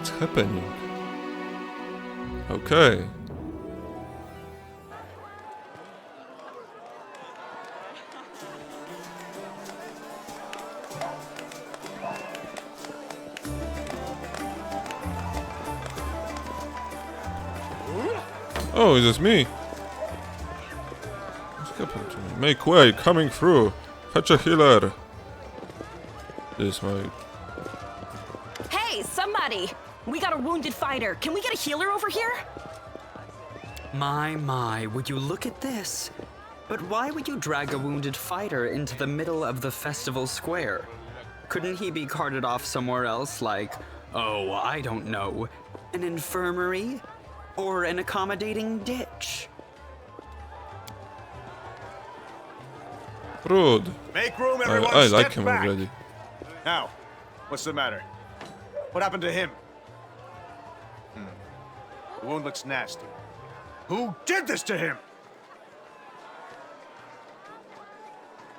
It's happening. Okay. Oh, is this me? What's happened to me? Make way, coming through. Fetch a healer. This is my... Hey, somebody! We got a wounded fighter. Can we get a healer over here? My, would you look at this? But why would you drag a wounded fighter into the middle of the festival square? Couldn't he be carted off somewhere else, like, oh, I don't know, an infirmary? Or an accommodating ditch? Rude. Make room, everyone. I like Step him back. already. Now, what's the matter? What happened to him? The wound looks nasty. Who did this to him?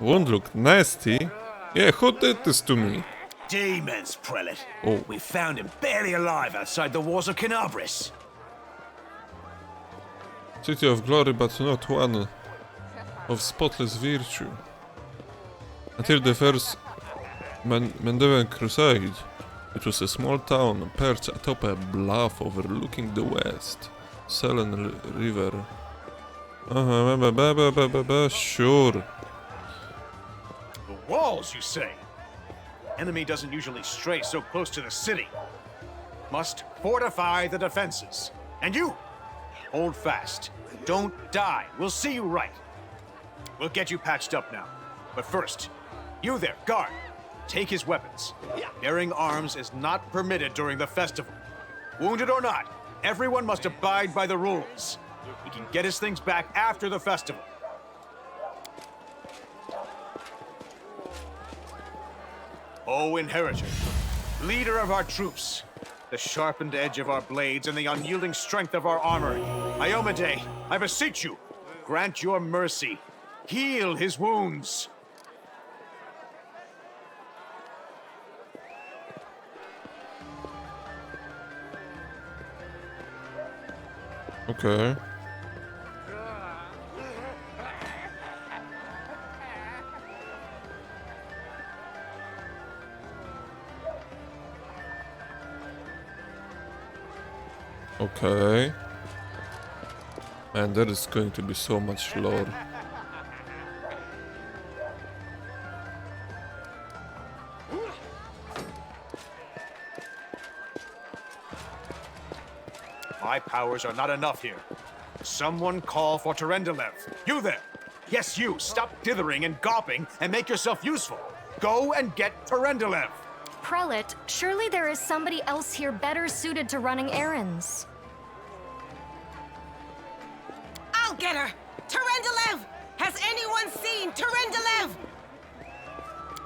Won't look nasty. Yeah, who did this to me? Demons, prelate. Oh. We found him barely alive outside the walls of Canabris. City of glory, but not one of spotless virtue. Until the first Mandevan Crusade, it was a small town perched atop a bluff overlooking the west Selen River. Sure. The walls, you say? Enemy doesn't usually stray so close to the city. Must fortify the defenses. And you, hold fast. Don't die. We'll see you right. We'll get you patched up now. But first, you there, guard. Take his weapons. Bearing arms is not permitted during the festival. Wounded or not, everyone must abide by the rules. He can get his things back after the festival. O Inheritor, leader of our troops, the sharpened edge of our blades and the unyielding strength of our armor, Iomade, I beseech you, grant your mercy. Heal his wounds. Okay. Okay. And there is going to be so much lore. My powers are not enough here. Someone call for Terendelev. You there! Yes, you! Stop dithering and gawping and make yourself useful. Go and get Terendelev! Prelate, surely there is somebody else here better suited to running errands. I'll get her! Terendelev! Has anyone seen Terendelev?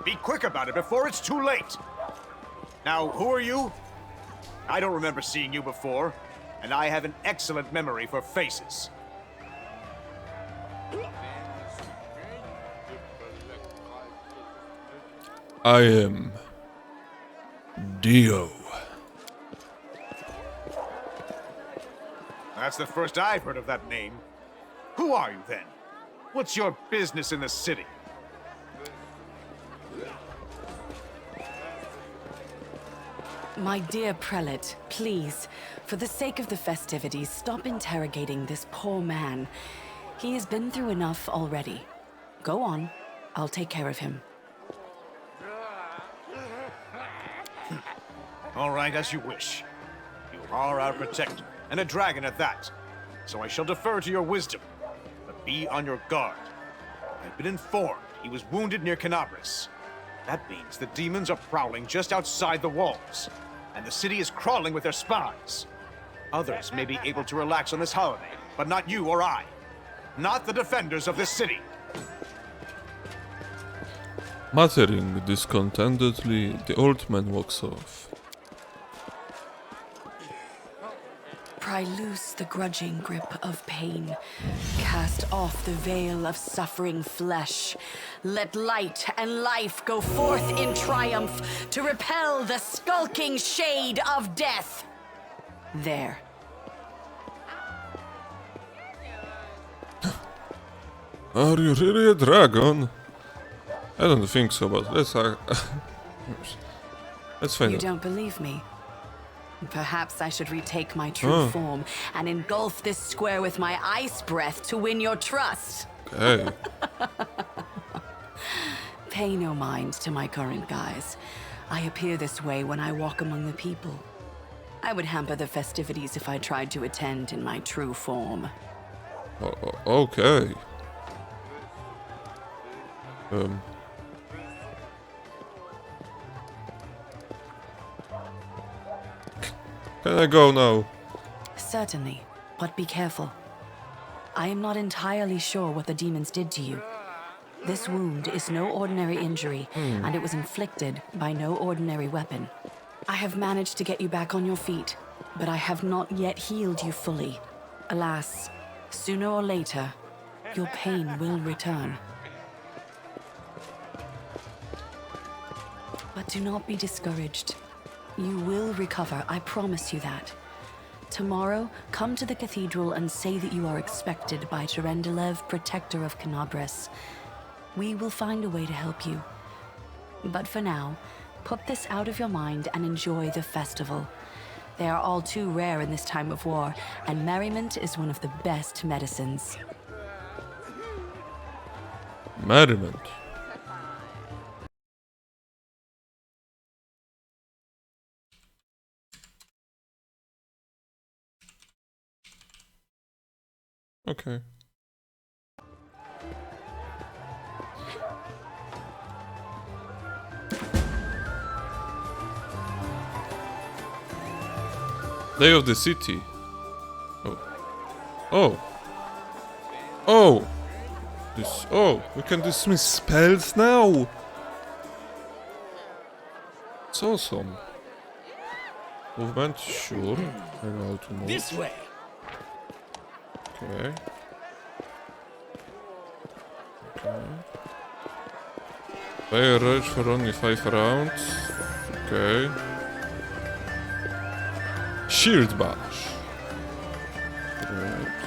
Be quick about it before it's too late! Now, who are you? I don't remember seeing you before, and I have an excellent memory for faces. I am Dio. That's the first I've heard of that name. Who are you, then? What's your business in the city? My dear prelate, please, for the sake of the festivities, stop interrogating this poor man. He has been through enough already. Go on. I'll take care of him. All right, as you wish. You are our protector, and a dragon at that. So I shall defer to your wisdom. But be on your guard. I've been informed he was wounded near Canabris. That means the demons are prowling just outside the walls, and the city is crawling with their spies. Others may be able to relax on this holiday, but not you or I. Not the defenders of this city. Muttering discontentedly, the old man walks off. Pry loose the grudging grip of pain. Cast off the veil of suffering flesh. Let light and life go forth in triumph to repel the skulking shade of death. There. Are you really a dragon? I don't think so, but let's find You out. don't believe me? Perhaps I should retake my true form and engulf this square with my ice breath to win your trust. Okay. Pay no mind to my current guise. I appear this way when I walk among the people. I would hamper the festivities if I tried to attend in my true form. Okay. Can I go now? Certainly, but be careful. I am not entirely sure what the demons did to you. This wound is no ordinary injury, and it was inflicted by no ordinary weapon. I have managed to get you back on your feet, but I have not yet healed you fully. Alas, sooner or later, your pain will return. But do not be discouraged. You will recover, I promise you that. Tomorrow, come to the cathedral and say that you are expected by Terendelev, protector of Canabras. We will find a way to help you. But for now, put this out of your mind and enjoy the festival. They are all too rare in this time of war, and merriment is one of the best medicines. Merriment. Okay. Day of the city. Oh. Oh. Oh. This. Oh, we can dismiss spells now. It's awesome. Movement, sure. And how to move. This way. Okay. Okay. Fire rage for only 5 rounds. Okay. Shield bash. Right.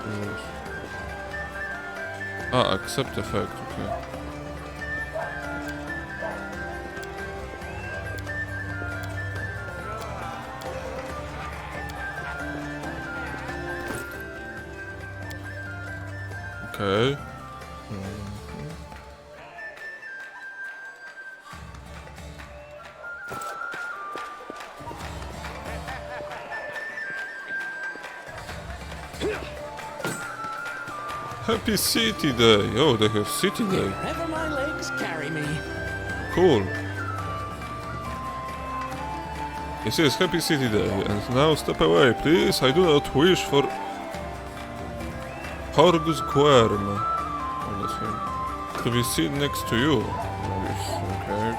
Yes. Ah, accept effect, okay. Okay. Happy City Day! Oh, they have City Day. Wherever my legs carry me. Cool. It says Happy City Day, and now step away, please. I do not wish for Horgus Querm. Oh, that's him. To be seen next to you. Yes, okay.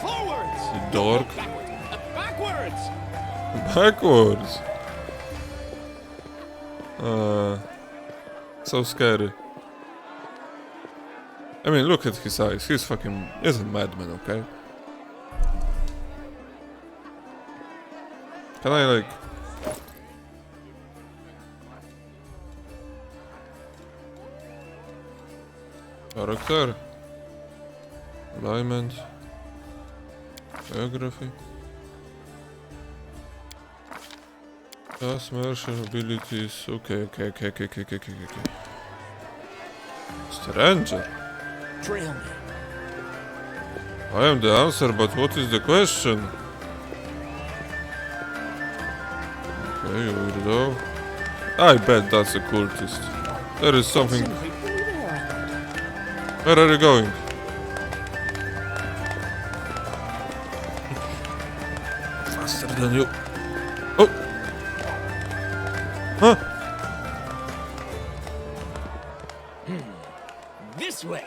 Forwards! The dork. Backwards! Backwards! So scary. I mean, look at his eyes. He's a madman, okay? Can I, like... Character? Alignment? Geography? Class, martial abilities. Okay. Stranger. Trail me. I am the answer, but what is the question? Okay, weirdo. I bet that's a cultist. There is something. Where are you going? Faster than you. Oh! Huh? This way.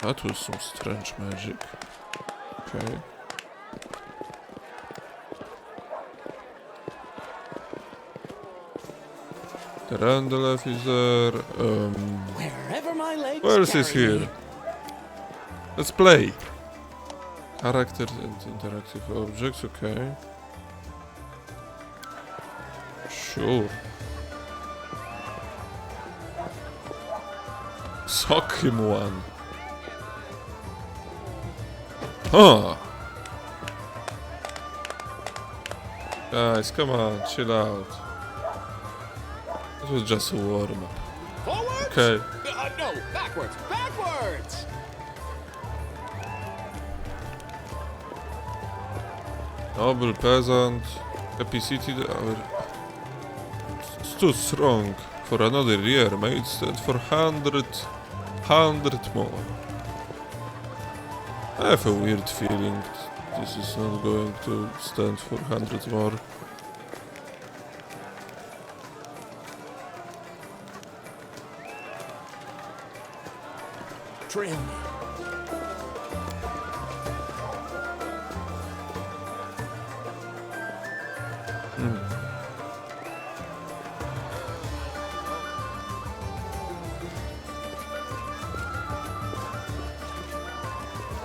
That was some strange magic. Okay. The Randolph is there. Wherever my legs Who else is carry here? me. Let's play. Characters and interactive objects, okay. Sure. Sock him one. Huh. Guys, come on, chill out. This was just a warm-up. Forwards? Okay. No, backwards. Backwards! Noble peasant. Happy city. Too strong for another year, mate. Stand for 100 more. I have a weird feeling this is not going to stand for 100 more. Trail me.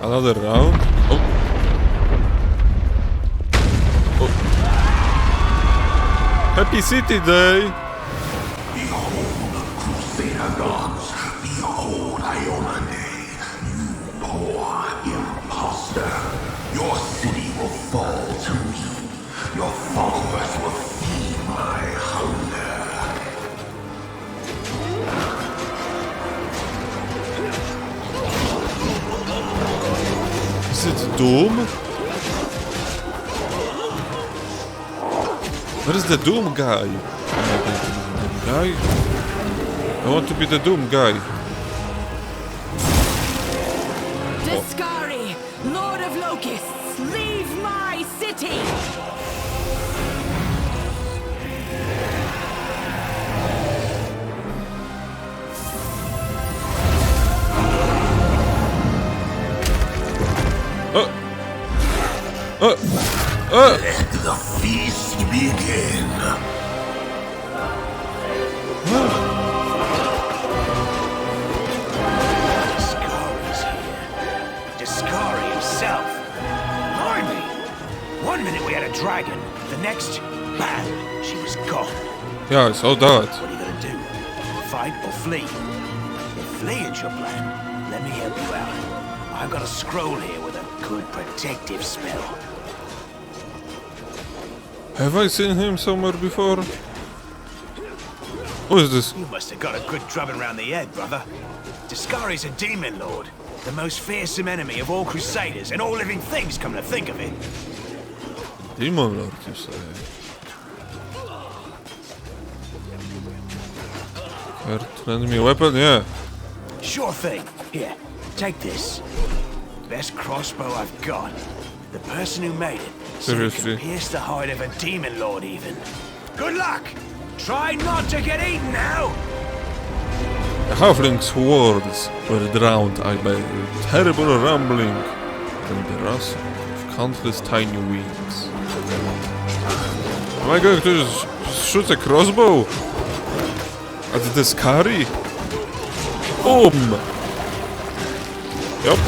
Another round. Oh. Oh. Happy City Day! Crusader gods, behold Iomande, you poor imposter. Your city will fall to me. Your followers will feed my hunger. Is it Doom? Where is the Doom guy? I want to be the Doom guy. Discari, Lord of Locusts, leave my city! Let the feast begin. Discari's here. Discari himself. Blimey! One minute we had a dragon, the next, bam, she was gone. Yeah, I saw that. What are you gonna do? Fight or flee? If flee is your plan, let me help you out. I've got a scroll here with a good protective spell. Have I seen him somewhere before? Who is this? You must have got a good drubbing round the head, brother. Discari's a demon lord, the most fearsome enemy of all crusaders and all living things, come to think of it. Demon Lord, you say? Care to lend me a weapon? Yeah. Sure thing. Here, take this. Best crossbow I've got. The person who made it said it Seriously? can pierce the hide of a demon lord even. Good luck! Try not to get eaten now! The halfling's words were drowned by a terrible rumbling and the rustle of countless tiny wings. Am I going to shoot a crossbow at the Discari? Boom! Yep.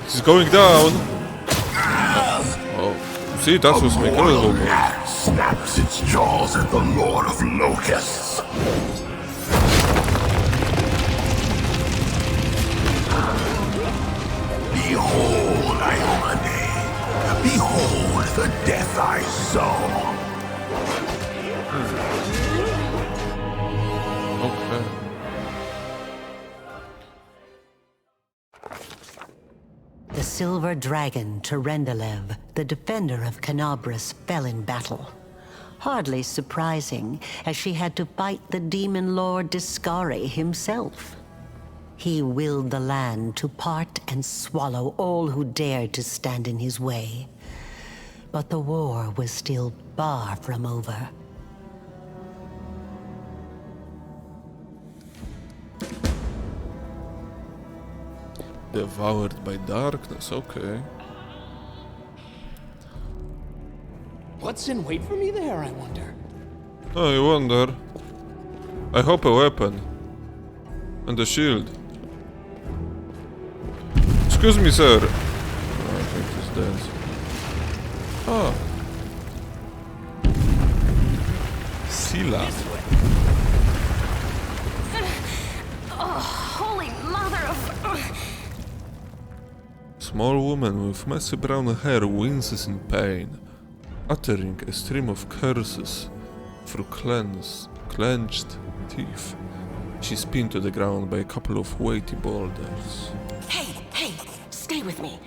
It's going down. Oh, see, that was my crossbow. Rat snaps its jaws at the Lord of Locusts. Behold, Iomade. Behold the death I saw. Okay. The silver dragon, Terendelev, the defender of Canabras, fell in battle. Hardly surprising, as she had to fight the demon lord Discari himself. He willed the land to part and swallow all who dared to stand in his way. But the war was still far from over. Devoured by darkness, okay. What's in wait for me there, I wonder? Oh, you wonder. I hope a weapon. And a shield. Excuse me, sir. Oh, I think he's dead. Oh. Sila. Oh, holy mother of... Small woman with messy brown hair winces in pain, uttering a stream of curses through clenched teeth. She's pinned to the ground by a couple of weighty boulders. Hey, stay with me.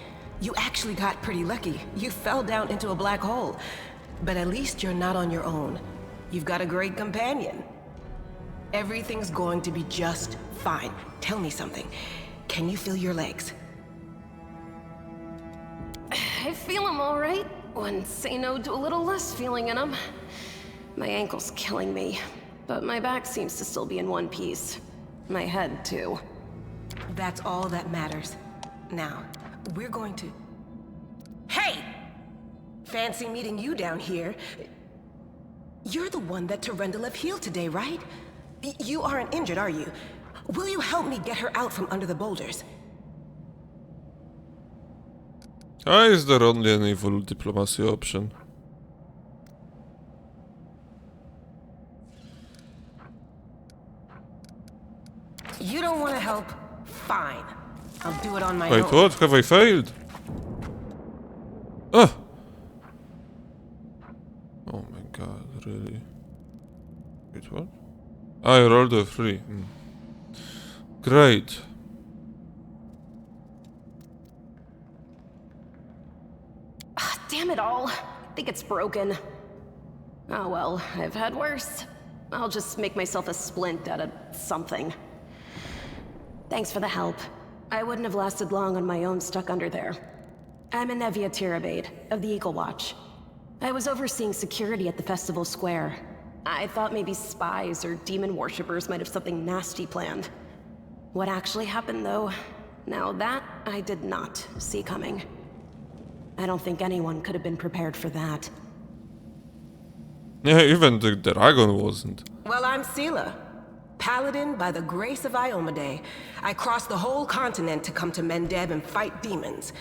You actually got pretty lucky. You fell down into a black hole. But at least you're not on your own. You've got a great companion. Everything's going to be just fine. Tell me something. Can you feel your legs? I feel them all right. Wouldn't say no to a little less feeling in them. My ankle's killing me, but my back seems to still be in one piece. My head, too. That's all that matters. Now, we're going to... Hey! Fancy meeting you down here. You're the one that Terendelev healed today, right? You aren't injured, are you? Will you help me get her out from under the boulders? Is there only an evil diplomacy option? You don't want to help? Fine. I'll do it on my Wait, own. what? Have I failed? Ah! Oh my god, really? Wait, what? I rolled a 3. Great. Damn it all. I think it's broken. Oh well, I've had worse. I'll just make myself a splint out of something. Thanks for the help. I wouldn't have lasted long on my own stuck under there. I'm Anevia Tirabade, of the Eagle Watch. I was overseeing security at the festival square. I thought maybe spies or demon worshippers might have something nasty planned. What actually happened, though? Now that I did not see coming. I don't think anyone could have been prepared for that. Yeah, even the dragon wasn't. Well, I'm Sela. Paladin by the grace of Iomade. I crossed the whole continent to come to Mendev and fight demons.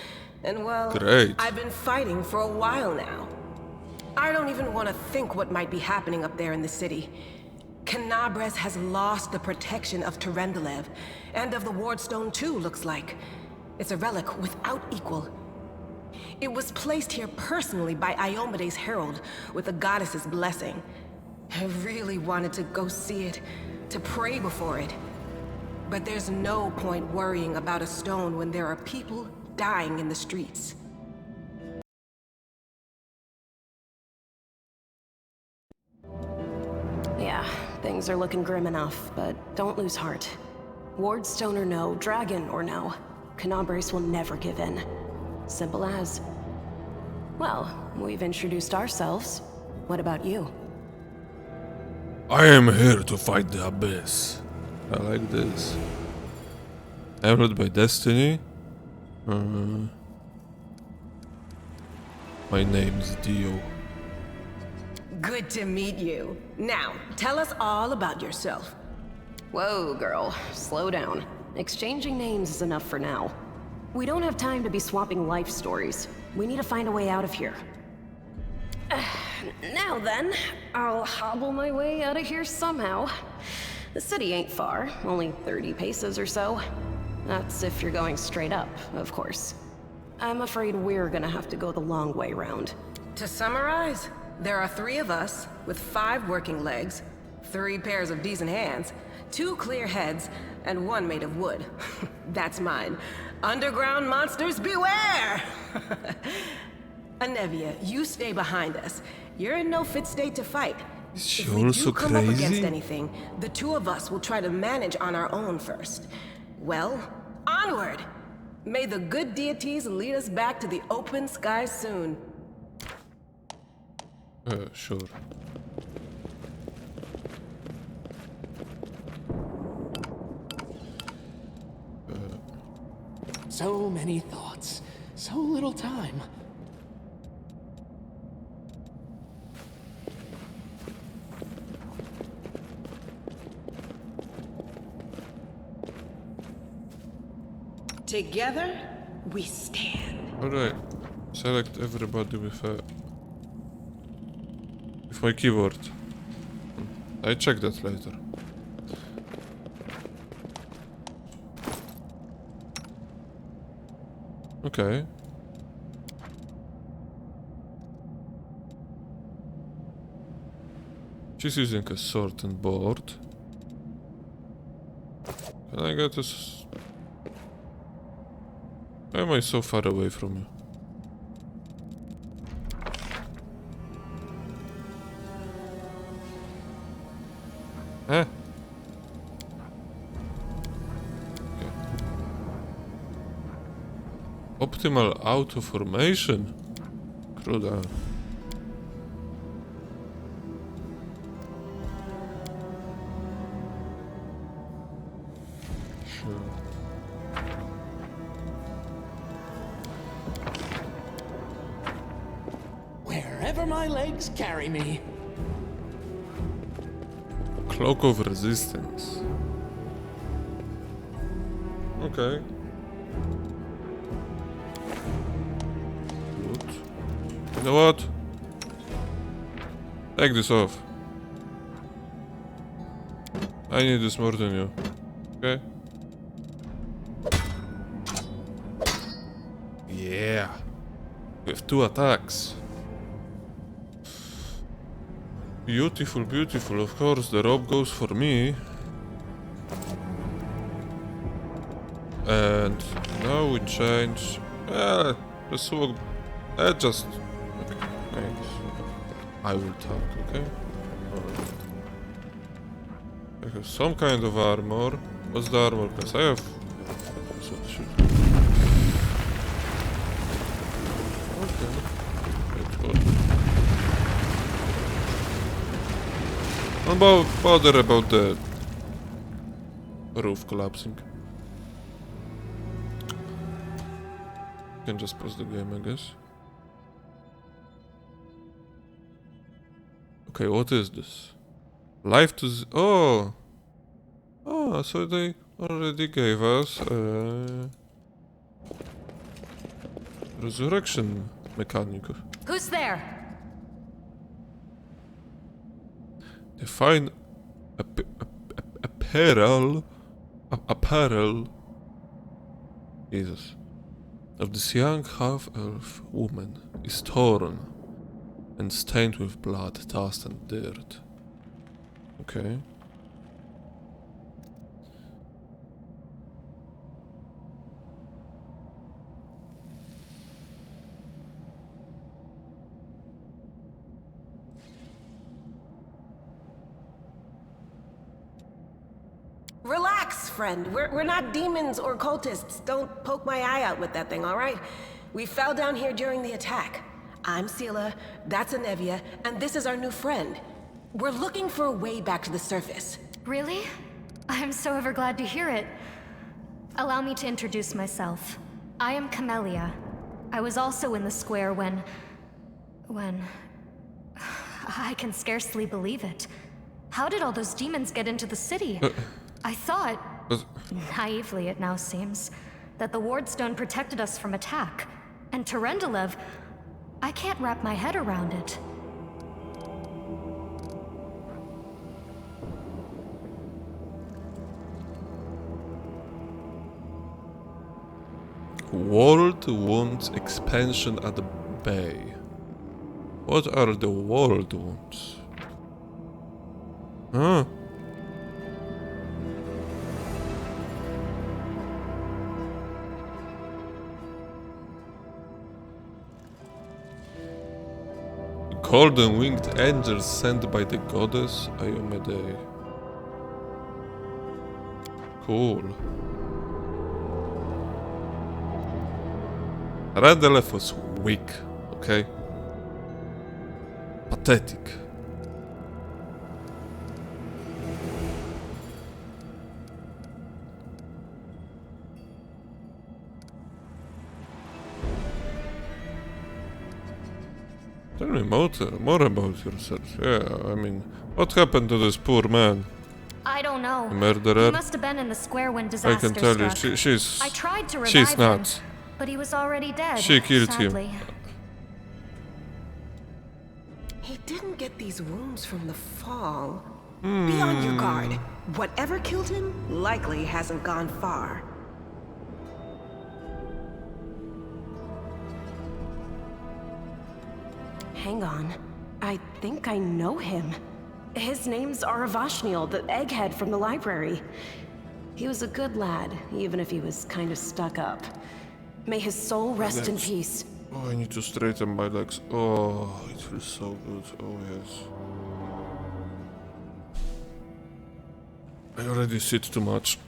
And well, Great. I've been fighting for a while now. I don't even want to think what might be happening up there in the city. Canabres has lost the protection of Terendelev, and of the Wardstone too, looks like. It's a relic without equal. It was placed here personally by Iomade's herald, with the goddess's blessing. I really wanted to go see it, to pray before it. But there's no point worrying about a stone when there are people dying in the streets. Yeah, things are looking grim enough, but don't lose heart. Wardstone or no, dragon or no, Canabres will never give in. Simple as. Well, we've introduced ourselves. What about you? I am here to fight the abyss. I like this. I'm led by destiny. My name's Dio. Good to meet you. Now, tell us all about yourself. Whoa, girl. Slow down. Exchanging names is enough for now. We don't have time to be swapping life stories. We need to find a way out of here. Now then, I'll hobble my way out of here somehow. The city ain't far, only 30 paces or so. That's if you're going straight up, of course. I'm afraid we're gonna have to go the long way round. To summarize, there are 3 of us, with 5 working legs, 3 pairs of decent hands, 2 clear heads, and 1 made of wood. That's mine. Underground monsters beware! Anevia, you stay behind us. You're in no fit state to fight. Is she If we also do come up against crazy? anything, the 2 of us will try to manage on our own first. Well, onward! May the good deities lead us back to the open sky soon. Sure. So many thoughts, so little time. Together, we stand. Alright. Select everybody with my keyboard. I check that later. Okay. She's using a sword and board. Can I get this? Why am I so far away from you? Huh? Okay. Optimal auto formation. Kruda. Wherever my legs carry me. Cloak of resistance. Okay. Good. You know what? Take this off. I need this more than you. Okay? Yeah. We have 2 attacks. Beautiful, beautiful. Of course, the rope goes for me. And now we change. Let's walk. Just. Okay, thanks. I will talk, okay? Alright. I have some kind of armor. What's the armor class? I have. So shoot. Okay. That's good. Don't bother about the roof collapsing. Can just pause the game, I guess. Okay, what is this? Life to oh! Oh, so they already gave us a resurrection mechanic. Who's there? Define apparel. Jesus. Of this young half-elf woman is torn and stained with blood, dust, and dirt. Okay. Relax, friend. We're not demons or cultists. Don't poke my eye out with that thing, all right? We fell down here during the attack. I'm Sela, that's Anevia, and this is our new friend. We're looking for a way back to the surface. Really? I'm so ever glad to hear it. Allow me to introduce myself. I am Camellia. I was also in the square when... I can scarcely believe it. How did all those demons get into the city? I thought, naively it now seems, that the Wardstone protected us from attack. And Terendelev, I can't wrap my head around it. World Wounds expansion at the bay. What are the world wounds? Huh? Golden winged angels sent by the goddess Ayomede. Cool. Randolph was weak, okay? Pathetic. Tell me more about yourself. Yeah, I mean, what happened to this poor man? I don't know. Murderer? He must have been in the square when disaster I can tell you, struck. I tried to revive she's him, not. but he was already dead. She killed sadly. him. He didn't get these wounds from the fall. Be on your guard. Whatever killed him likely hasn't gone far. Hang on. I think I know him. His name's Aravashniel, the egghead from the library. He was a good lad, even if he was kind of stuck up. May his soul rest in peace. Oh, I need to straighten my legs. Oh, it feels so good. Oh, yes. I already sit too much.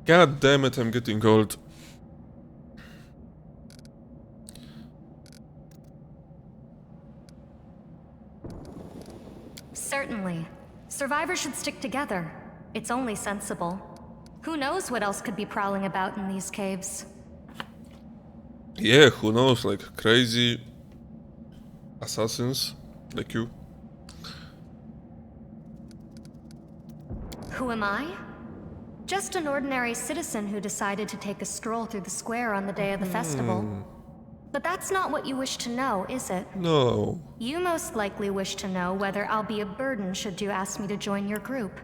God damn it, I'm getting old. Certainly. Survivors should stick together. It's only sensible. Who knows what else could be prowling about in these caves? Yeah, who knows, like crazy assassins like you. Who am I? Just an ordinary citizen who decided to take a stroll through the square on the day of the festival. But that's not what you wish to know, is it? No. You most likely wish to know whether I'll be a burden should you ask me to join your group.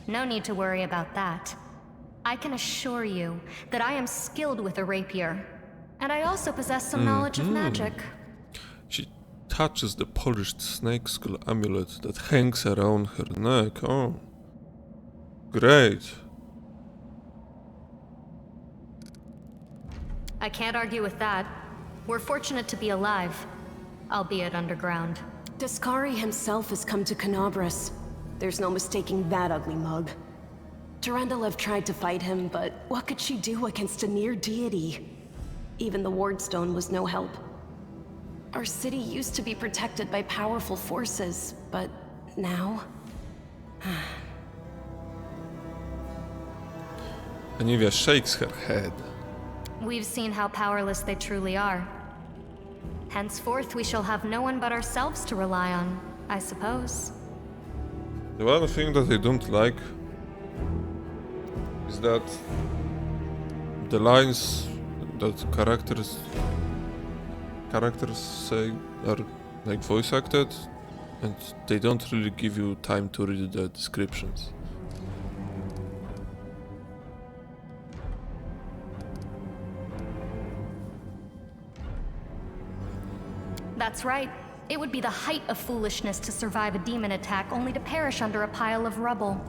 No need to worry about that. I can assure you that I am skilled with a rapier, and I also possess some knowledge of magic. She touches the polished snake skull amulet that hangs around her neck. Oh. Great. I can't argue with that. We're fortunate to be alive, albeit underground. Daskari himself has come to Canabras. There's no mistaking that ugly mug. Durendalev tried to fight him, but what could she do against a near deity? Even the Wardstone was no help. Our city used to be protected by powerful forces, but now... Anivia shakes her head. We've seen how powerless they truly are. Henceforth, we shall have no one but ourselves to rely on, I suppose. The one thing that I don't like is that the lines that characters say are like voice acted, and they don't really give you time to read the descriptions. That's right. It would be the height of foolishness to survive a demon attack only to perish under a pile of rubble.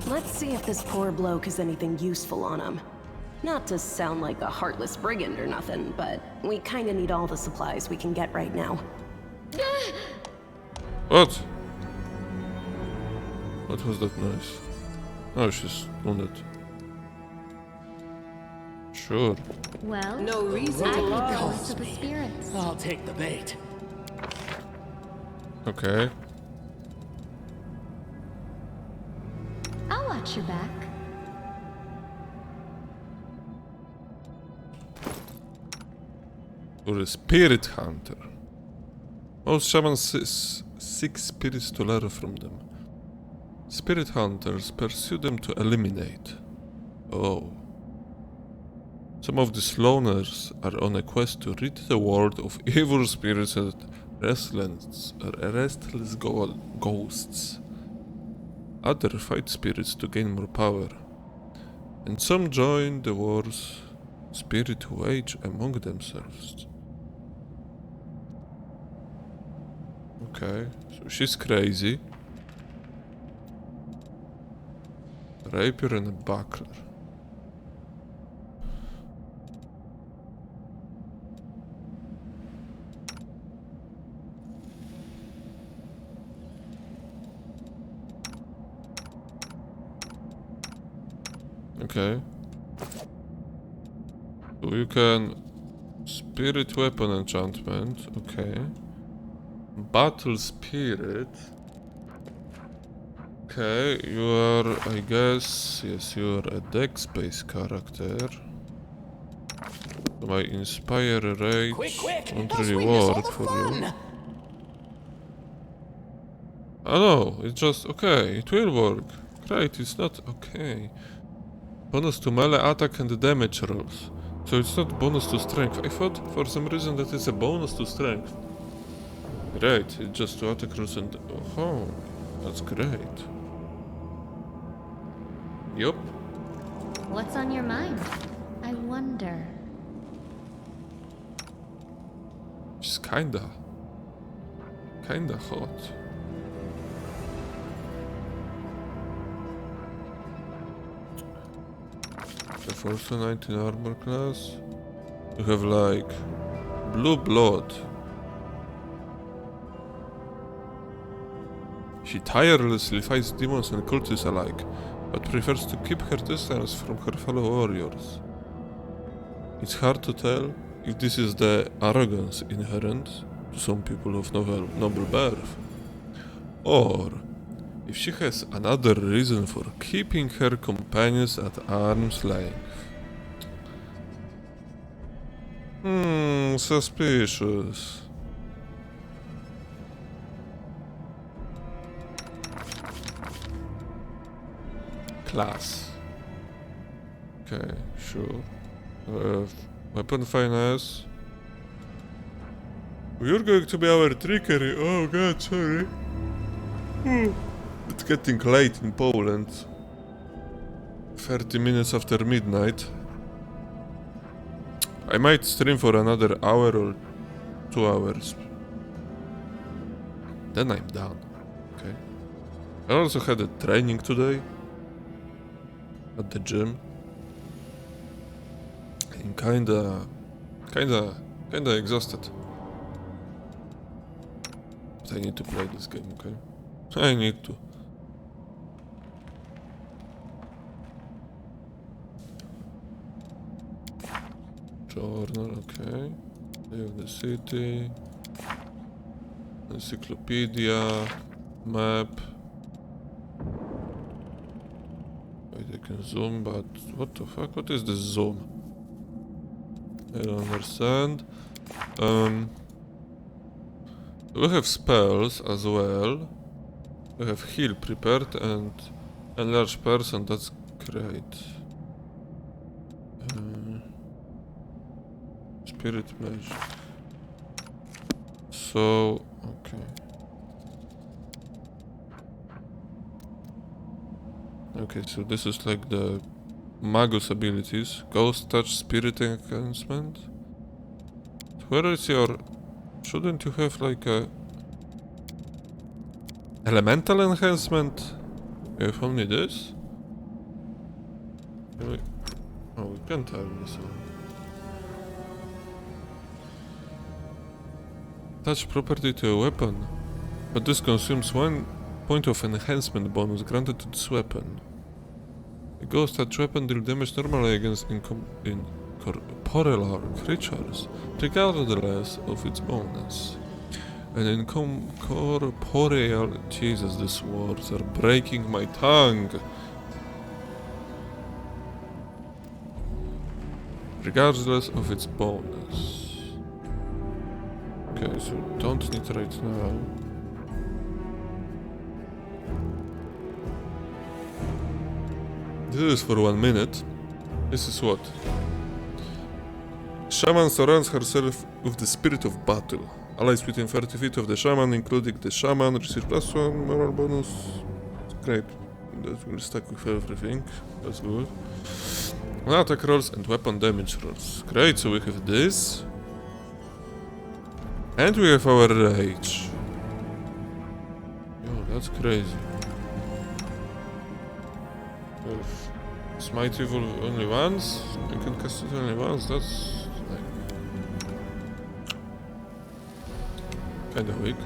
Let's see if this poor bloke has anything useful on him. Not to sound like a heartless brigand or nothing, but we kinda need all the supplies we can get right now. What? What was that noise? Oh, she's wounded. Sure. Well, No reason to go to the spirits. I'll take the bait. Okay. I'll watch your back. You're a spirit hunter. Most shamans seek spirits to learn from them. Spirit hunters pursue them to eliminate. Oh. Some of these loners are on a quest to rid the world of evil spirits and restless ghosts. Others fight spirits to gain more power. And some join the wars spirits wage among themselves. Okay, so she's crazy. Rapier and a buckler. Okay. So you can spirit weapon enchantment, okay. Battle spirit. Okay, you are, I guess, yes, you are a dex-based character. So my inspire rate won't really work for you. Oh no, it's just okay, it will work. Great, it's not okay. Bonus to melee attack and damage rolls. So it's not bonus to strength. I thought for some reason that it's a bonus to strength. Great, it's just to attack rolls and... Oh, that's great. Yup. What's on your mind? I wonder. She's kinda hot. The first 19 armor class. You have like blue blood. She tirelessly fights demons and cultists alike, but prefers to keep her distance from her fellow warriors. It's hard to tell if this is the arrogance inherent to some people of noble birth, or if she has another reason for keeping her companions at arm's length. Suspicious. Class. Okay, sure. Weapon finesse. You're going to be our trickery. Oh god, sorry. It's getting late in Poland. 30 minutes after midnight. I might stream for another hour or 2 hours. Then I'm done. Okay. I also had a training today. At the gym. I'm kinda exhausted. But I need to play this game, okay? I need to. Journal, okay. Day of the city. Encyclopedia. Map. Wait, I can zoom, but what the fuck? What is this zoom? I don't understand. We have spells as well. We have heal prepared and enlarge person. That's great. Spirit mage. So okay. Okay, so this is like the Magus abilities. Ghost touch, spirit enhancement. Where is your... Shouldn't you have like a... Elemental enhancement? You have only this? Can we... Oh, we can't turn this on. Attach property to a weapon. But this consumes 1 point of enhancement bonus granted to this weapon. A ghost touch weapon deals damage normally against incorporeal creatures, regardless of its bonus. An incorporeal... Jesus, these words are breaking my tongue! Regardless of its bonus. Okay, so don't need right now. This is for 1 minute. This is what? Shaman surrounds herself with the spirit of battle. Allies within 30 feet of the shaman, including the shaman, receive +1 moral bonus. Great. That will stack with everything. That's good. Attack rolls and weapon damage rolls. Great, so we have this. And we have our rage. Yo, that's crazy. Smite evil only once. I can cast it only once. That's like kinda weak.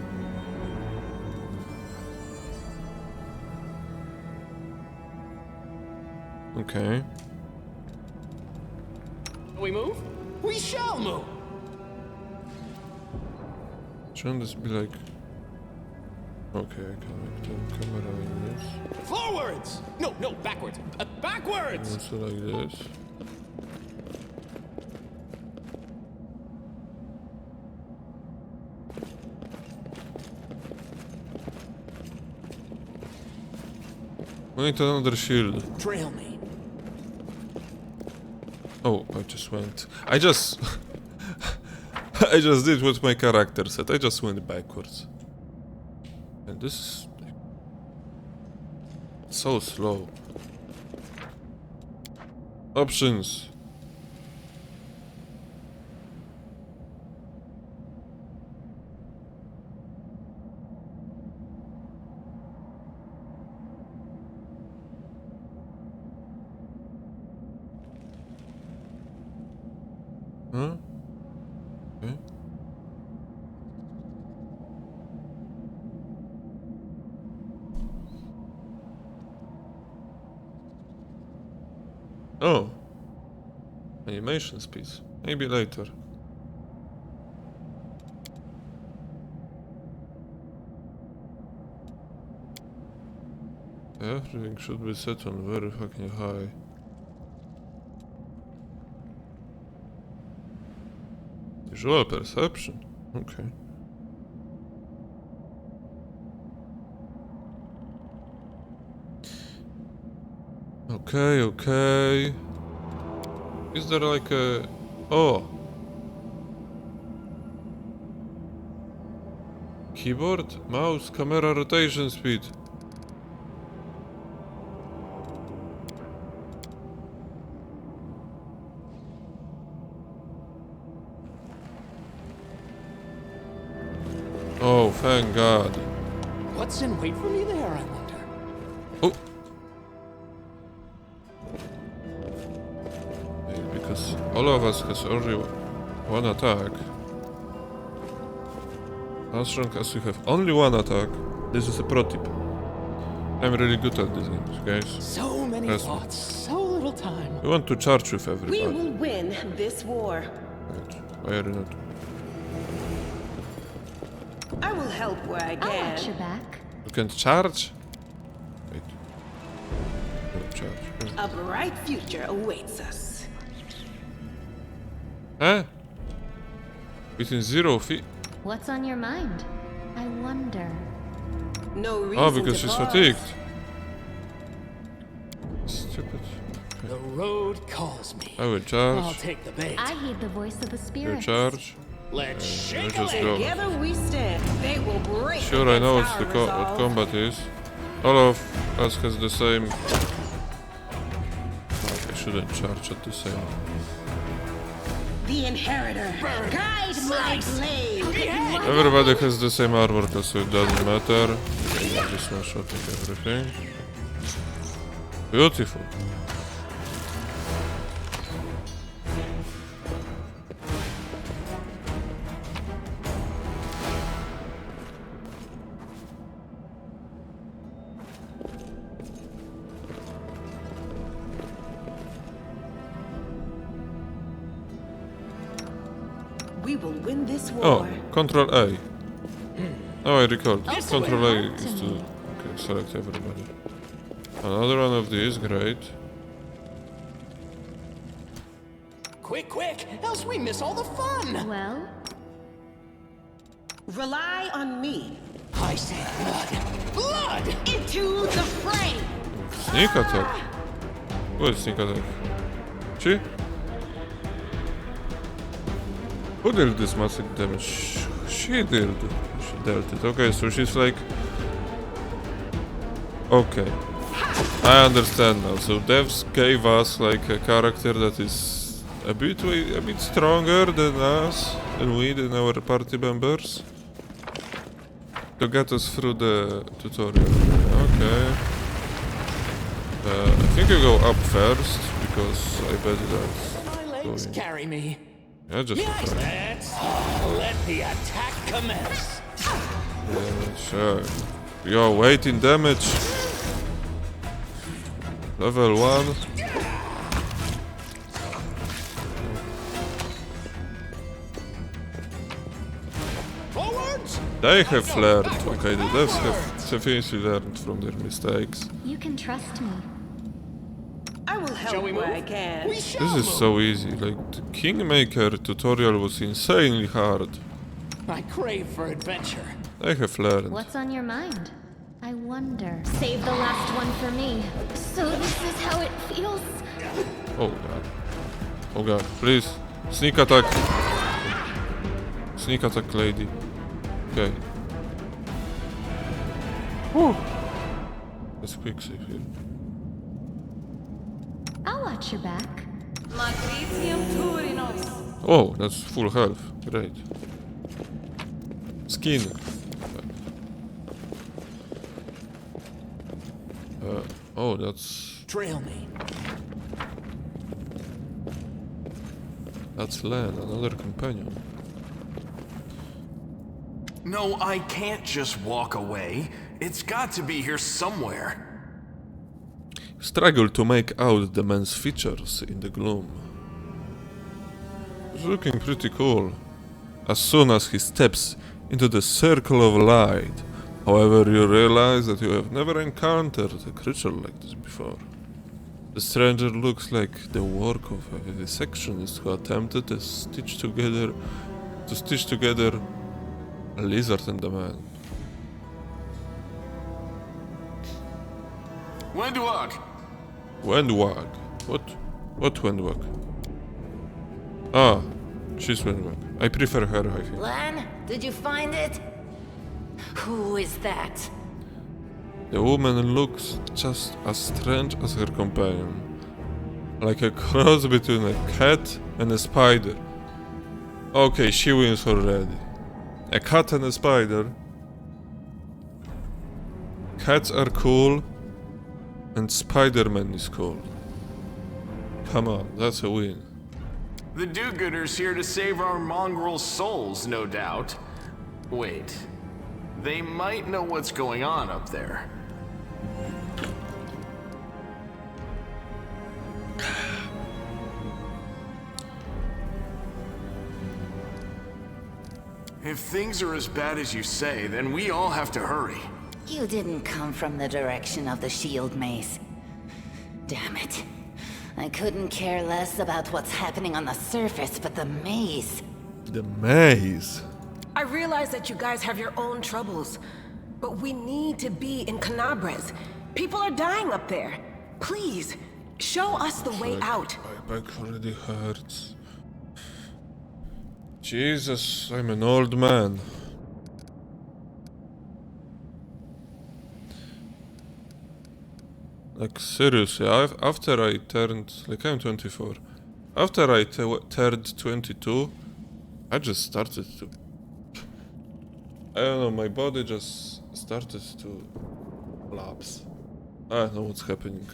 Okay. We move? We shall move! Shouldn't this be like... Okay, I can make the camera like this. Forwards! No, backwards! Backwards! Also like this. We need another shield. Trail me. Oh, I just went. I just did what my character said. I just went backwards. And this is so slow. Options. Huh? Okay. Oh. Animation speeds. Maybe later. Everything should be set on very fucking high. Visual perception. Okay. Okay. Is there like a... Oh! Keyboard, mouse, camera rotation speed. Oh, thank God. What's in wait for me there, I wonder? Oh! Because all of us has only one attack. As long as we have only one attack, this is a pro tip. I'm really good at these games, guys. So many Trust me. thoughts, so little time. We want to charge with We everybody. will win this war. Wait, why are you not? I will help where I I'll can. watch your back. You can charge? Wait. No, charge. A bright future awaits us. Huh? Within 0 feet? What's on your mind? I wonder. No reason Oh, because to she's pause. fatigued. Stupid. The road calls me. I will I'll charge. take the bait. I heed the voice of the You spirits. charge. Let's You shake just it. go. Together we stand. They will break. Sure, I know against what's our what resolve. combat is. All of us has the same. I shouldn't charge at the same. The inheritor. Guide my blade. Everybody has the same armor, so it doesn't matter. Just one shotting everything. Beautiful. We will win this war. Oh, Control A. Oh, I recalled. This Control will A help is to to me. select everybody. Another one of these, great. Quick, else we miss all the fun. Well, Rely on me. I say blood. Into the fray. Sneak attack. What is sneak attack? She? Who dealt this massive damage? She did. She dealt it. Okay, so she's like... Okay. I understand now. So devs gave us like a character that is a bit stronger than us, than our party members. To get us through the tutorial. Okay. I think you go up first, because I bet that's My legs going... carry me. Yeah, just Yes, try. let's let the attack commence. Yeah, sure. Yo, waiting damage. Level 1. Forwards. They have learned. Okay, the devs have definitely learned from their mistakes. you can trust me. I will help Shall we where move? I can. We shall This is move. so easy. Like, the Kingmaker tutorial was insanely hard. I crave for adventure. They have learned. What's on your mind? I wonder. Save the last one for me. So this is how it feels? Oh god. Oh god, please. Sneak attack. Sneak attack, lady. Okay. Whew. Let's quick save here. I'll watch your back. Oh, that's full health. Great. Skin. Oh, that's... Trail me. That's Len, another companion. No, I can't just walk away. It's got to be here somewhere. Struggle to make out the man's features in the gloom. He's looking pretty cool. As soon as he steps into the circle of light, however, you realize that you have never encountered a creature like this before. The stranger looks like the work of a dissectionist who attempted to stitch together a lizard and a man. Wendwag! Wendwag. What Wendwag? Ah, she's Wendwag. I prefer her, I think. Lan, did you find it? Who is that? The woman looks just as strange as her companion. Like a cross between a cat and a spider. Okay, she wins already. A cat and a spider. Cats are cool, and Spider-Man is cool. Come on, that's a win. The do-gooders here to save our mongrel souls, no doubt. Wait. They might know what's going on up there. If things are as bad as you say, then we all have to hurry. You didn't come from the direction of the shield maze. Damn it. I couldn't care less about what's happening on the surface, but the maze. The maze? I realize that you guys have your own troubles, but we need to be in Canabres. People are dying up there. Please, show us the way out. My back already hurts. Jesus, I'm an old man. Like seriously, after I turned, like I'm 24. After I turned 22, I just started to... I don't know, my body just started to collapse. I don't know what's happening.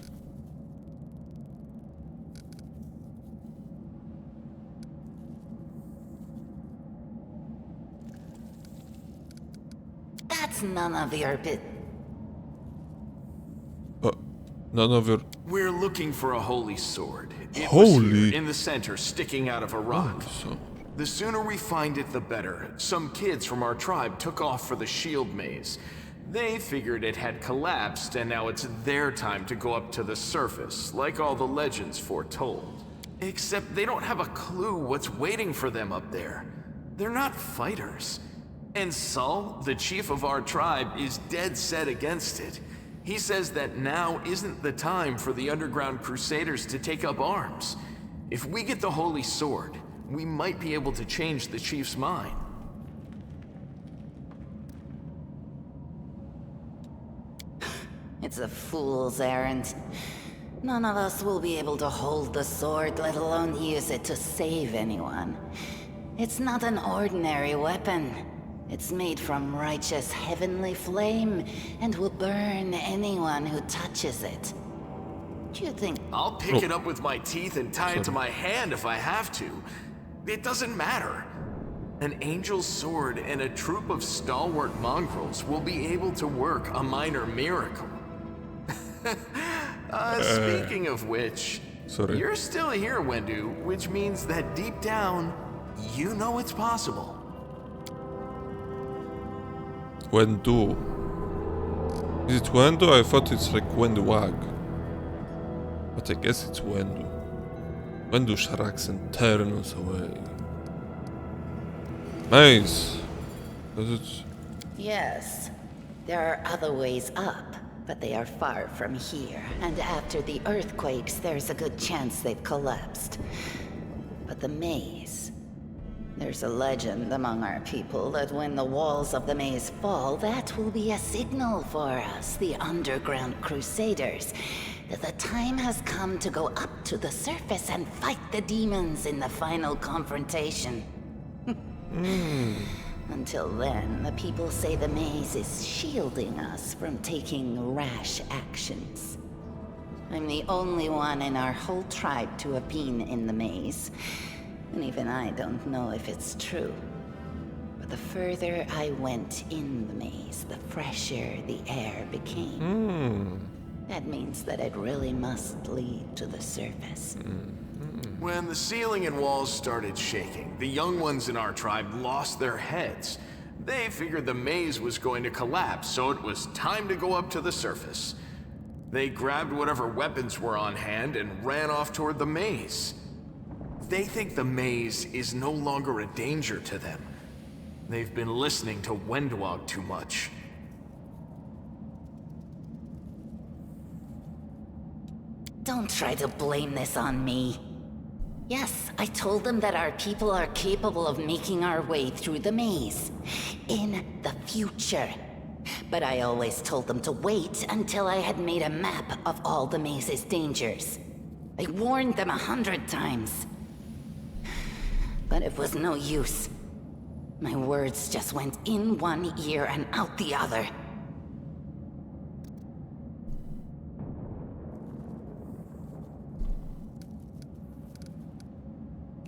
That's none of your bit. None of your... We're looking for a holy sword. It Holy? was here, in the center, sticking out of a rock. So. The sooner we find it, the better. Some kids from our tribe took off for the shield maze. They figured it had collapsed, and now it's their time to go up to the surface, like all the legends foretold. Except they don't have a clue what's waiting for them up there. They're not fighters. And Saul, the chief of our tribe, is dead set against it. He says that now isn't the time for the underground crusaders to take up arms. If we get the holy sword, we might be able to change the chief's mind. It's a fool's errand. None of us will be able to hold the sword, let alone use it to save anyone. It's not an ordinary weapon. It's made from righteous heavenly flame, and will burn anyone who touches it. Do you think... I'll pick it up with my teeth and tie it to my hand if I have to. It doesn't matter. An angel's sword and a troop of stalwart mongrels will be able to work a minor miracle. Speaking of which, you're still here, Wendu, which means that deep down, you know it's possible. Wendu. Is it Wendu? I thought it's like Wendwag. But I guess it's Wendu. Wendu shrugs and turns away. Nice. Does it... Yes. There are other ways up, but they are far from here. And after the earthquakes, there's a good chance they've collapsed. But the maze... There's a legend among our people that when the walls of the maze fall, that will be a signal for us, the underground crusaders, that the time has come to go up to the surface and fight the demons in the final confrontation. Until then, the people say the maze is shielding us from taking rash actions. I'm the only one in our whole tribe to have been in the maze. And even I don't know if it's true. But the further I went in the maze, the fresher the air became. That means that it really must lead to the surface. When the ceiling and walls started shaking, the young ones in our tribe lost their heads. They figured the maze was going to collapse, so it was time to go up to the surface. They grabbed whatever weapons were on hand and ran off toward the maze. They think the maze is no longer a danger to them. They've been listening to Wendwog too much. Don't try to blame this on me. Yes, I told them that our people are capable of making our way through the maze. In the future. But I always told them to wait until I had made a map of all the maze's dangers. I warned them 100 times. But it was no use. My words just went in one ear and out the other.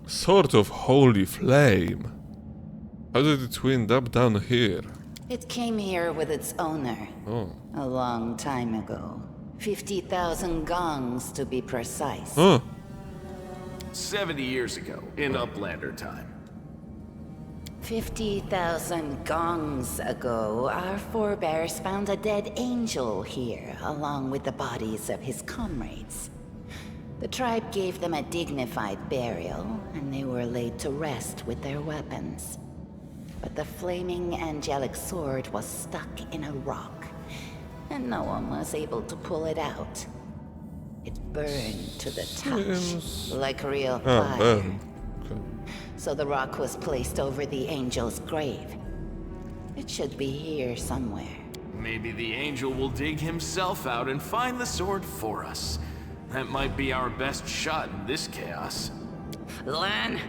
Sort of holy flame. How did it wind up down here? It came here with its owner. Oh. A long time ago. 50,000 gongs to be precise. 70 years ago, in Uplander time. 50,000 gongs ago, our forebears found a dead angel here, along with the bodies of his comrades. The tribe gave them a dignified burial, and they were laid to rest with their weapons. But the flaming angelic sword was stuck in a rock, and no one was able to pull it out. It burned to the touch, like real fire. Burn. Okay. So the rock was placed over the angel's grave. It should be here somewhere. Maybe the angel will dig himself out and find the sword for us. That might be our best shot in this chaos. Lan,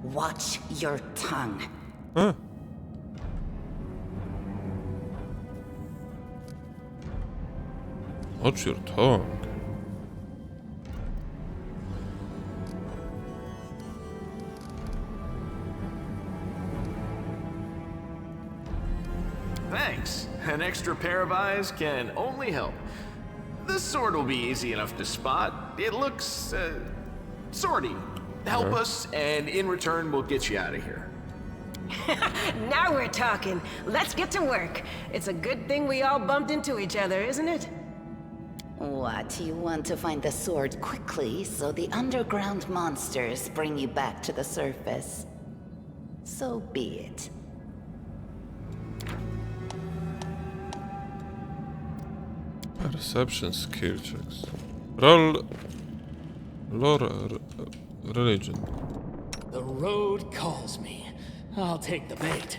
watch your tongue. Huh? Watch your tongue. Thanks. An extra pair of eyes can only help. The sword will be easy enough to spot. It looks, swordy. Help us, and in return, we'll get you out of here. Now we're talking. Let's get to work. It's a good thing we all bumped into each other, isn't it? What, you want to find the sword quickly so the underground monsters bring you back to the surface? So be it. Perception skill checks. Roll. Lore. Religion. The road calls me. I'll take the bait.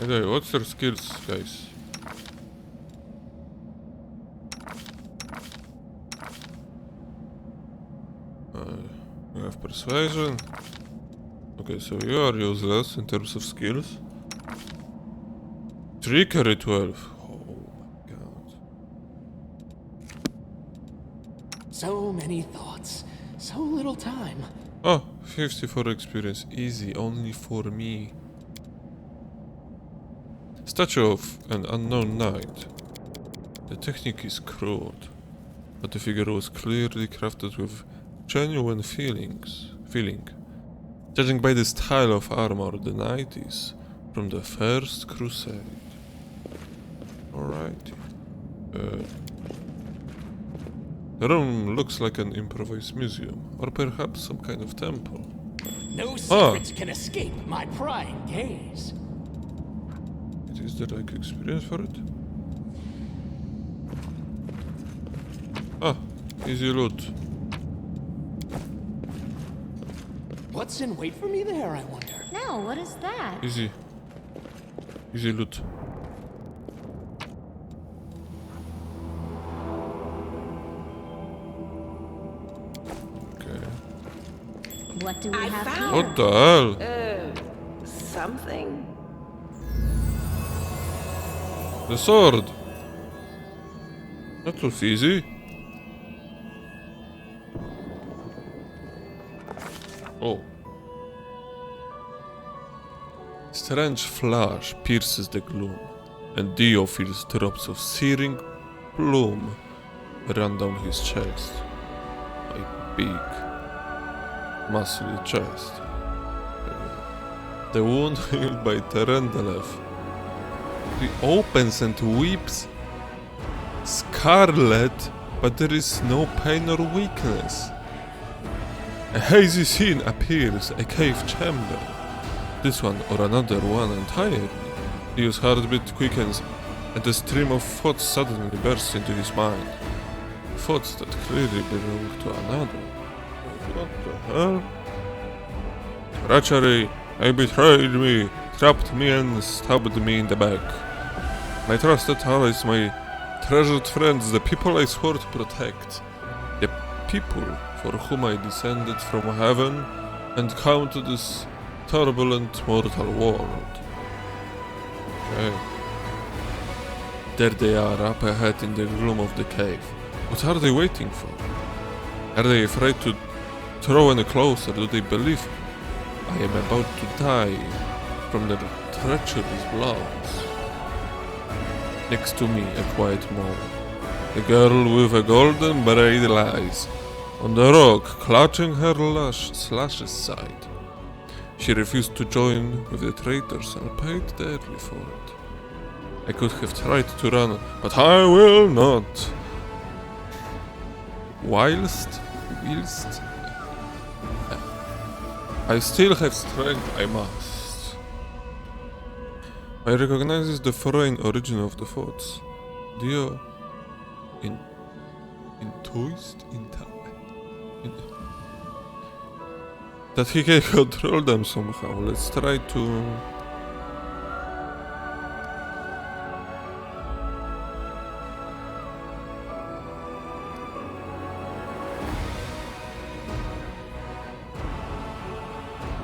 Okay, what's your skills, guys? We have persuasion. Okay, so you are useless in terms of skills. Trickery 12. So many thoughts, so little time. Oh, 54 experience. Easy, only for me. Statue of an unknown knight. The technique is crude, but the figure was clearly crafted with genuine feeling. Judging by the style of armor, the knight is from the First Crusade. Alrighty. The room looks like an improvised museum, or perhaps some kind of temple. No secrets can escape my prying gaze. It is there like experience for it? Ah, easy loot. What's in wait for me there, I wonder? No, what is that? Easy. Easy loot. Okay. What do we have here? What the hell? Something? The sword. That was easy. Oh. Strange flash pierces the gloom, and Dio feels drops of searing plume run down his chest. A big, muscly chest. The wound healed by Terendelev reopens and weeps. Scarlet, but there is no pain or weakness. A hazy scene appears, a cave chamber. This one or another one entirely. Dio's heartbeat quickens, and a stream of thoughts suddenly bursts into his mind. Thoughts that clearly belong to another. What the hell? Treachery! They betrayed me, trapped me and stabbed me in the back. My trusted allies, my treasured friends, the people I swore to protect. The people for whom I descended from heaven and come to this turbulent mortal world. Okay. There they are, up ahead in the gloom of the cave. What are they waiting for? Are they afraid to throw any closer? Do they believe I am about to die from their treacherous blows? Next to me, a quiet mole. The girl with a golden braid lies on the rock, clutching her slashes side. She refused to join with the traitors and paid dearly for it. I could have tried to run, but I will not. Whilst I still have strength, I must. I recognize the foreign origin of the thoughts. Dio that he can control them somehow. Let's try to...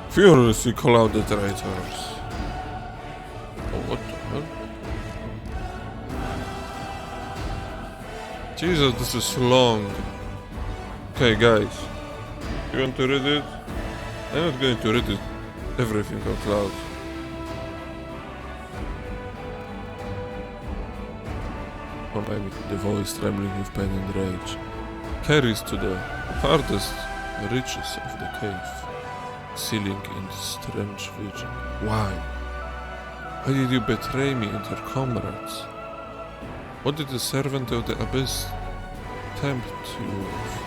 furiously call out the traitors. Oh, what the hell? Jesus, this is long. Okay, guys. You want to read it? I'm not going to read it everything out loud. Or maybe the voice trembling with pain and rage carries to the farthest reaches of the cave, sealing in strange vision. Why? Why did you betray me and your comrades? What did the servant of the abyss tempt you with?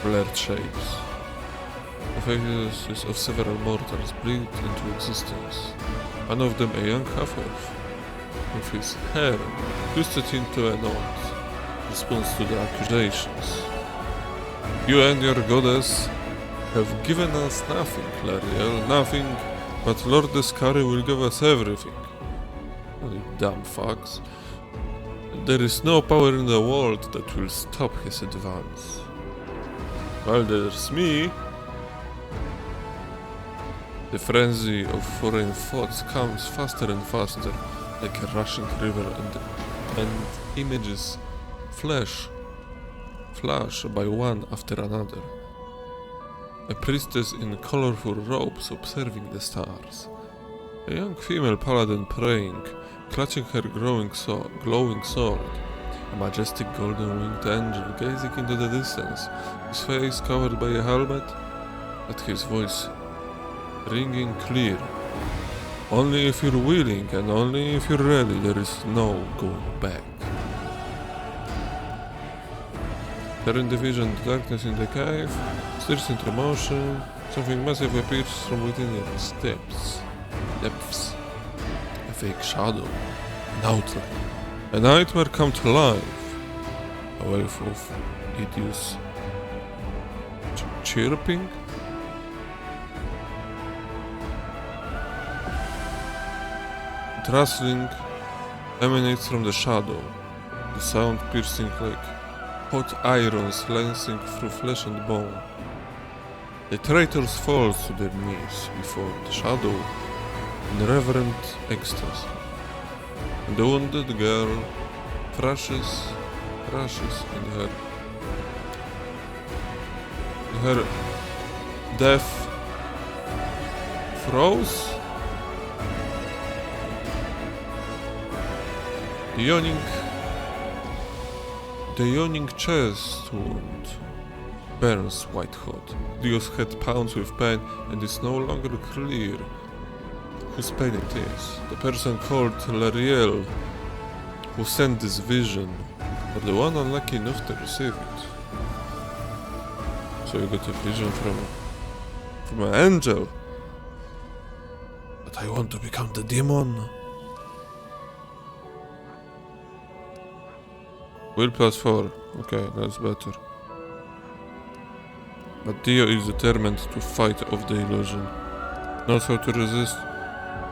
Blurred shapes. The faces of several mortals bleed into existence. One of them a young half-elf, with his hair twisted into a knot, responds to the accusations. You and your goddess have given us nothing, Lariel, nothing, but Lord Descari will give us everything. You dumb fucks. There is no power in the world that will stop his advance. While there's me, the frenzy of foreign thoughts comes faster and faster, like a rushing river, and images flash by one after another. A priestess in colorful robes observing the stars. A young female paladin praying, clutching her glowing sword. A majestic golden-winged angel gazing into the distance, his face covered by a helmet, but his voice ringing clear. Only if you're willing and only if you're ready, there is no going back. There in the vision, the darkness in the cave stirs into motion. Something massive appears from within its depths. A fake shadow, an outline. A nightmare come to life. A wave of hideous chirping. The rustling emanates from the shadow, the sound piercing like hot irons lancing through flesh and bone. The traitors fall to their knees before the shadow in reverent ecstasy, and the wounded girl thrashes in her death throes. The yawning chest wound burns white hot. Dio's head pounds with pain, and it's no longer clear whose pain it is. The person called Lariel, who sent this vision, or the one unlucky enough to receive it. So you got a vision from an angel. But I want to become the demon. Will +4. Okay, that's better. But Dio is determined to fight off the illusion. Knows how to resist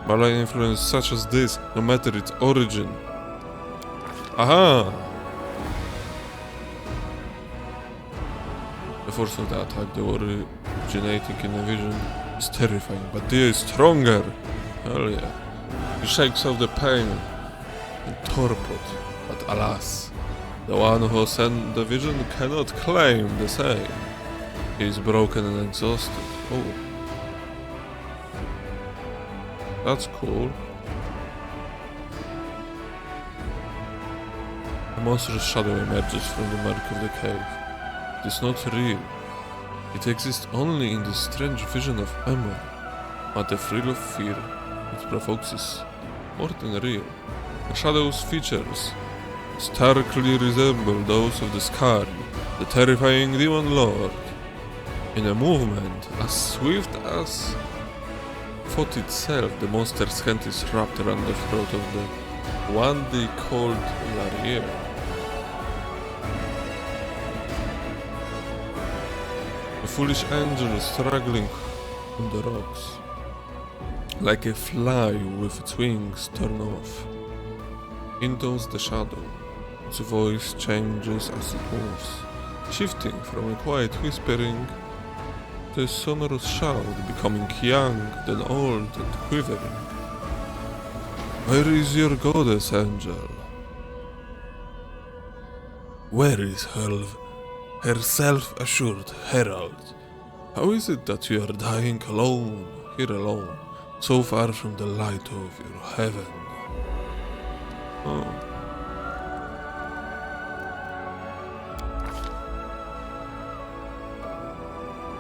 malign influence such as this, no matter its origin. Aha! The force of the attack, the originating in a vision, is terrifying, but Dio is stronger! Hell yeah. He shakes off the pain and torpor, but alas, the one who sent the vision cannot claim the same. He is broken and exhausted. Oh. That's cool. A monstrous shadow emerges from the murk of the cave. It is not real. It exists only in the strange vision of memory. But the thrill of fear it provokes is more than real. The shadow's features starkly resemble those of the Scum, the terrifying demon lord. In a movement as swift as thought itself, the monster's hand is wrapped around the throat of the one they called Lariel. A foolish angel struggling on the rocks, like a fly with its wings torn off. Enters the shadow. Its voice changes as it moves, shifting from a quiet whispering to a sonorous shout, becoming young, then old and quivering. Where is your goddess, angel? Where is her self-assured herald? How is it that you are dying alone, here alone, so far from the light of your heaven? Oh.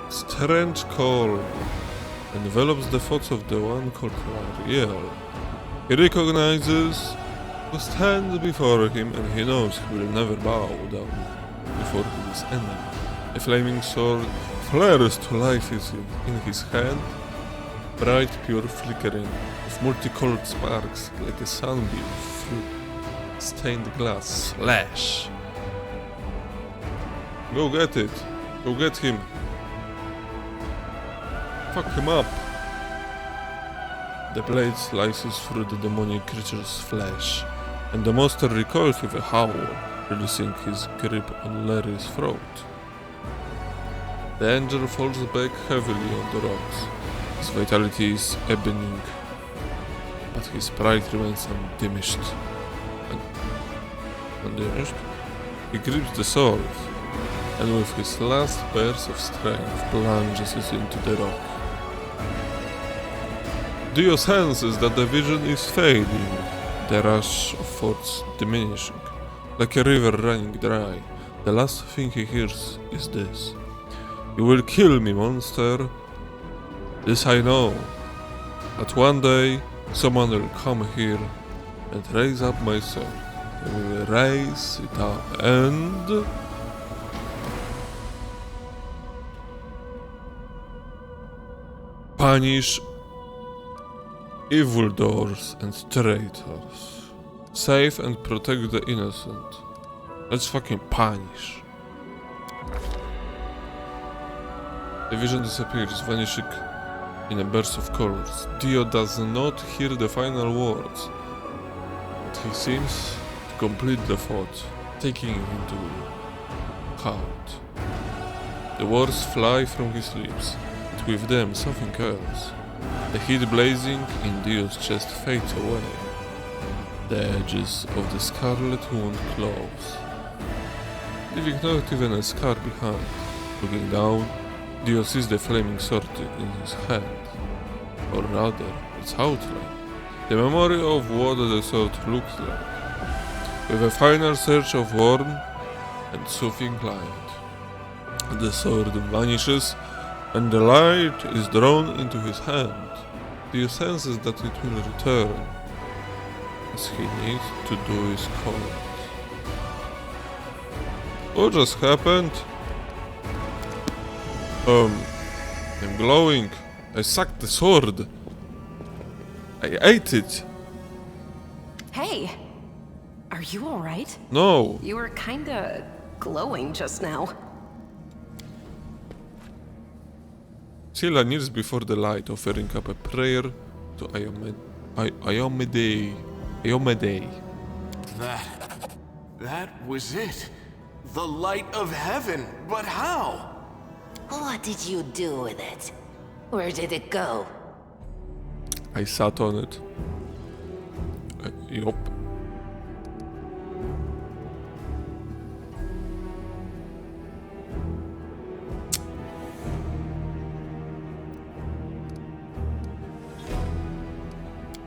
Strange call envelops the thoughts of the one called Lariel. He recognizes who stands before him, and he knows he will never bow down before his enemy. A flaming sword flares to life in his hand, bright, pure, flickering, with multicolored sparks like a sunbeam through stained glass. Slash! Go get it! Go get him! Fuck him up! The blade slices through the demonic creature's flesh, and the monster recoils with a howl, releasing his grip on Larry's throat. The angel falls back heavily on the rocks. His vitality is ebony, but his pride remains undiminished. He grips the sword, and with his last burst of strength plunges it into the rock. Dio senses that the vision is fading, the rush of thoughts diminishing. Like a river running dry, the last thing he hears is this. You will kill me, monster. This I know. But one day, someone will come here and raise up my sword. They will raise it up and... punish evildoers and traitors. Save and protect the innocent. Let's fucking punish. The vision disappears, vanishing in a burst of colors. Dio does not hear the final words, but he seems to complete the thought, taking it into heart. The words fly from his lips, but with them something else. The heat blazing in Dio's chest fades away. The edges of the scarlet wound close, leaving not even a scar behind. Looking down, Dio sees the flaming sword in his hand, or rather, its outline, the memory of what the sword looked like, with a final surge of warm and soothing light. The sword vanishes, and the light is drawn into his hand. Dio senses that it will return, as he needs to do his calls. What just happened? I'm glowing. I sucked the sword. I ate it. Hey, are you alright? No. You were kinda glowing just now. Scylla kneels before the light, offering up a prayer to Iomede. That was it. The light of heaven. But how? What did you do with it? Where did it go? I sat on it. Yup.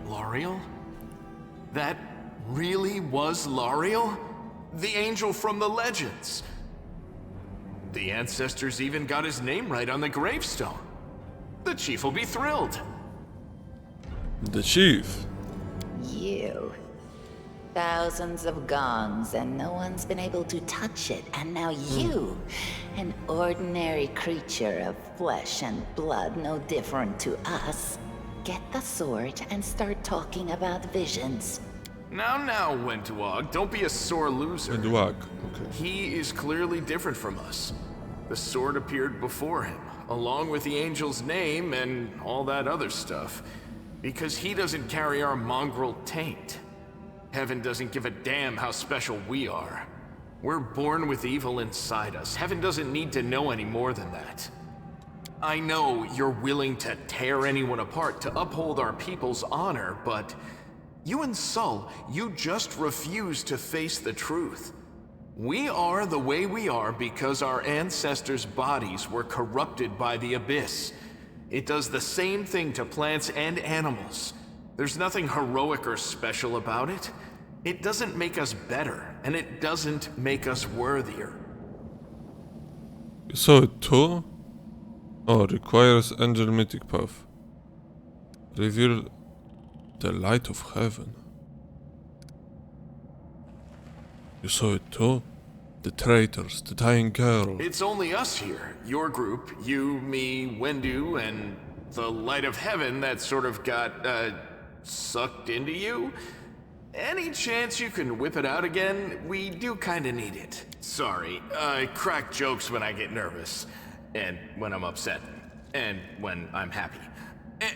L'Ariel? That really was L'Ariel? The angel from the legends. The ancestors even got his name right on the gravestone. The chief will be thrilled. The chief? You. Thousands of gongs and no one's been able to touch it. And now you, an ordinary creature of flesh and blood, no different to us, get the sword and start talking about visions. Now, Wentwag, don't be a sore loser. Wentwag, okay. He is clearly different from us. The sword appeared before him, along with the angel's name and all that other stuff, because he doesn't carry our mongrel taint. Heaven doesn't give a damn how special we are. We're born with evil inside us. Heaven doesn't need to know any more than that. I know you're willing to tear anyone apart to uphold our people's honor, but you and Sol, you just refuse to face the truth. We are the way we are because our ancestors' bodies were corrupted by the Abyss. It does the same thing to plants and animals. There's nothing heroic or special about it. It doesn't make us better, and it doesn't make us worthier. You saw it too? Oh, requires angel mythic path. Reveal the light of heaven. You saw it too? The traitors, the dying girl. It's only us here. Your group, you, me, Wendu, and the light of heaven that sort of got, sucked into you. Any chance you can whip it out again? We do kinda need it. Sorry, I crack jokes when I get nervous. And when I'm upset. And when I'm happy.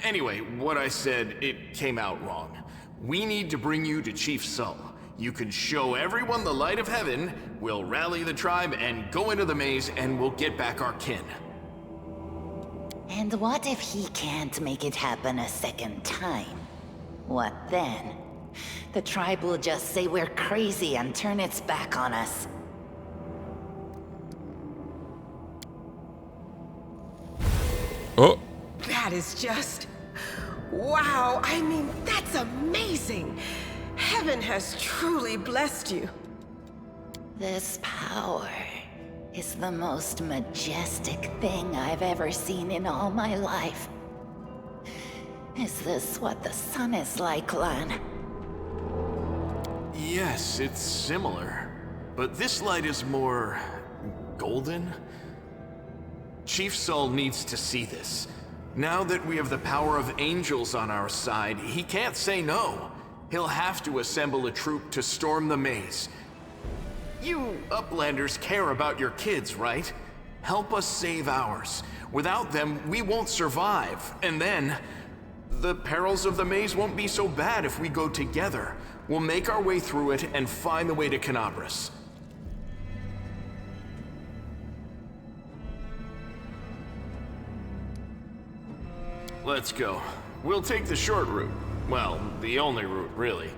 Anyway, what I said, it came out wrong. We need to bring you to Chief Sol. You can show everyone the light of heaven, we'll rally the tribe and go into the maze, and we'll get back our kin. And what if he can't make it happen a second time? What then? The tribe will just say we're crazy and turn its back on us. Oh! That is just... wow, I mean, that's amazing! Heaven has truly blessed you. This power is the most majestic thing I've ever seen in all my life. Is this what the sun is like, Lan? Yes, it's similar. But this light is more... golden? Chief Sol needs to see this. Now that we have the power of angels on our side, he can't say no. He'll have to assemble a troop to storm the maze. You Uplanders care about your kids, right? Help us save ours. Without them, we won't survive. And then, the perils of the maze won't be so bad if we go together. We'll make our way through it and find the way to Canabras. Let's go. We'll take the short route. Well, the only route, really.